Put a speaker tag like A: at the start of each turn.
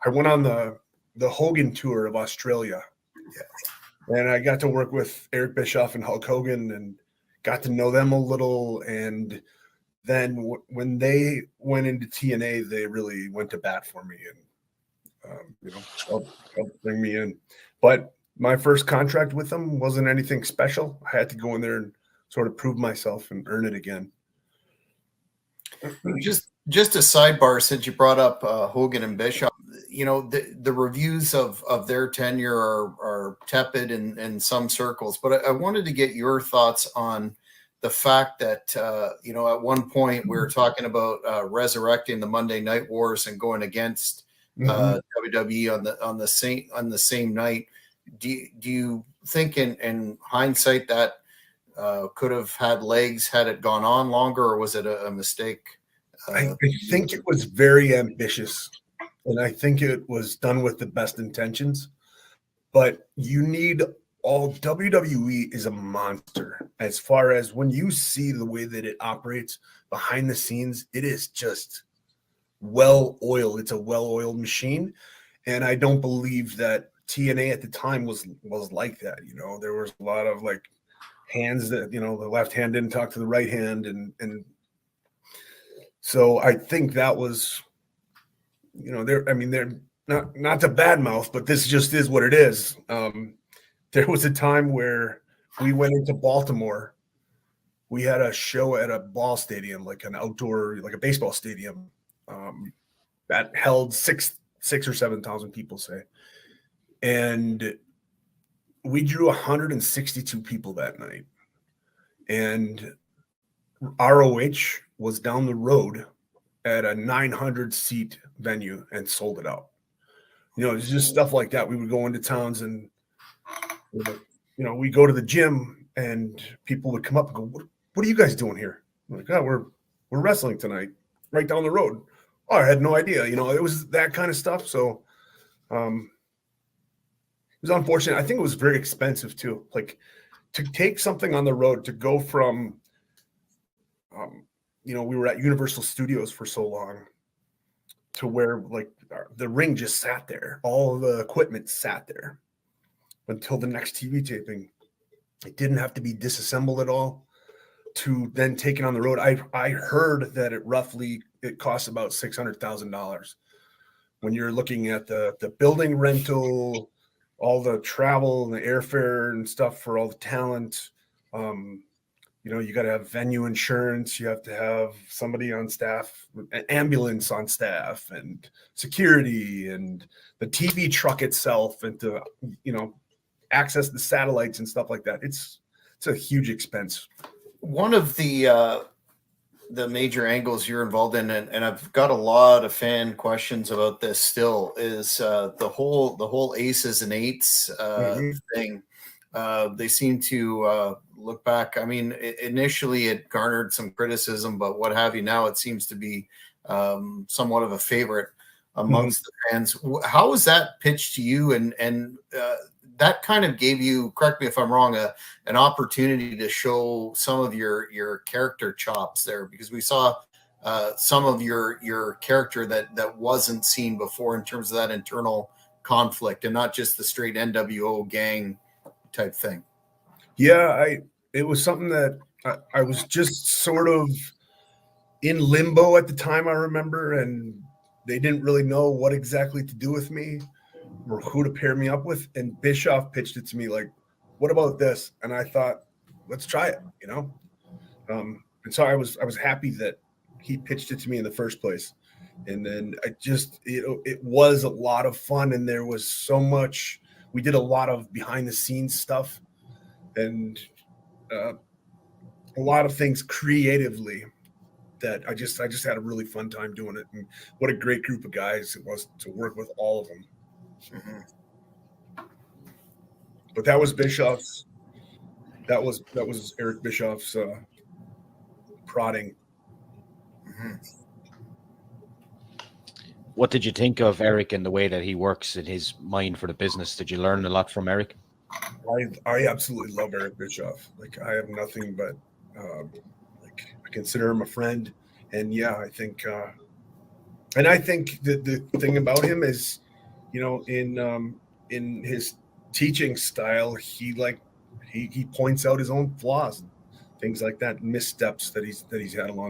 A: I went on the Hogan tour of Australia, and I got to work with Eric Bischoff and Hulk Hogan, and got to know them a little. And then when they went into TNA, they really went to bat for me, and helped bring me in. But my first contract with them wasn't anything special. I had to go in there and sort of prove myself and earn it again.
B: Just a sidebar, since you brought up Hogan and Bischoff, the reviews of their tenure are tepid in some circles, but I wanted to get your thoughts on the fact that at one point we were talking about resurrecting the Monday Night Wars and going against WWE on the same night. Do you think in hindsight that could have had legs had it gone on longer, or was it a mistake?
A: I think it was very ambitious, and I think it was done with the best intentions. But WWE is a monster as far as when you see the way that it operates behind the scenes. It is just well-oiled. It's a well-oiled machine, and I don't believe that TNA at the time was like that. There was a lot of like hands that the left hand didn't talk to the right hand, and so I think that was they're not to badmouth, but this just is what it is. There was a time where we went into Baltimore. We had a show at a ball stadium, like an outdoor, like a baseball stadium, that held six or 7,000 people, say. And we drew 162 people that night. And ROH was down the road at a 900-seat venue and sold it out. It's just stuff like that. We would go into towns and, we go to the gym and people would come up and go, what are you guys doing here? I'm like, we're wrestling tonight right down the road. Oh, I had no idea. It was that kind of stuff. So it was unfortunate. I think it was very expensive too. Like to take something on the road, to go from, we were at Universal Studios for so long, to where like the ring just sat there. All of the equipment sat there until the next TV taping. It didn't have to be disassembled at all. To then take it on the road, I heard that it costs about $600,000 when you're looking at the building rental, all the travel and the airfare and stuff for all the talent. You got to have venue insurance. You have to have somebody on staff, an ambulance on staff, and security, and the TV truck itself, and to access the satellites and stuff like that. It's a huge expense.
B: One of the major angles you're involved in, and I've got a lot of fan questions about this still, is the whole aces and eights thing. They seem to look back. I mean, initially it garnered some criticism, but what have you, now it seems to be somewhat of a favorite amongst the fans. How was that pitched to you? And that kind of gave you, correct me if I'm wrong, an opportunity to show some of your character chops there, because we saw some of your character that wasn't seen before in terms of that internal conflict, and not just the straight NWO gang type thing.
A: Yeah, it was something that I was just sort of in limbo at the time, I remember, and they didn't really know what exactly to do with me or who to pair me up with. And Bischoff pitched it to me like, what about this? And I thought, let's try it, and so I was happy that he pitched it to me in the first place. And then it was a lot of fun, and there was so much. We did a lot of behind the scenes stuff, and a lot of things creatively that I just had a really fun time doing it. And what a great group of guys it was to work with, all of them. But that was Bischoff's. That was Eric Bischoff's prodding.
C: What did you think of Eric and the way that he works in his mind for the business? Did you learn a lot from Eric?
A: I absolutely love Eric Bischoff. Like, I have nothing but I consider him a friend. And yeah, I think the thing about him is in his teaching style, he points out his own flaws, things like that, missteps that he's had along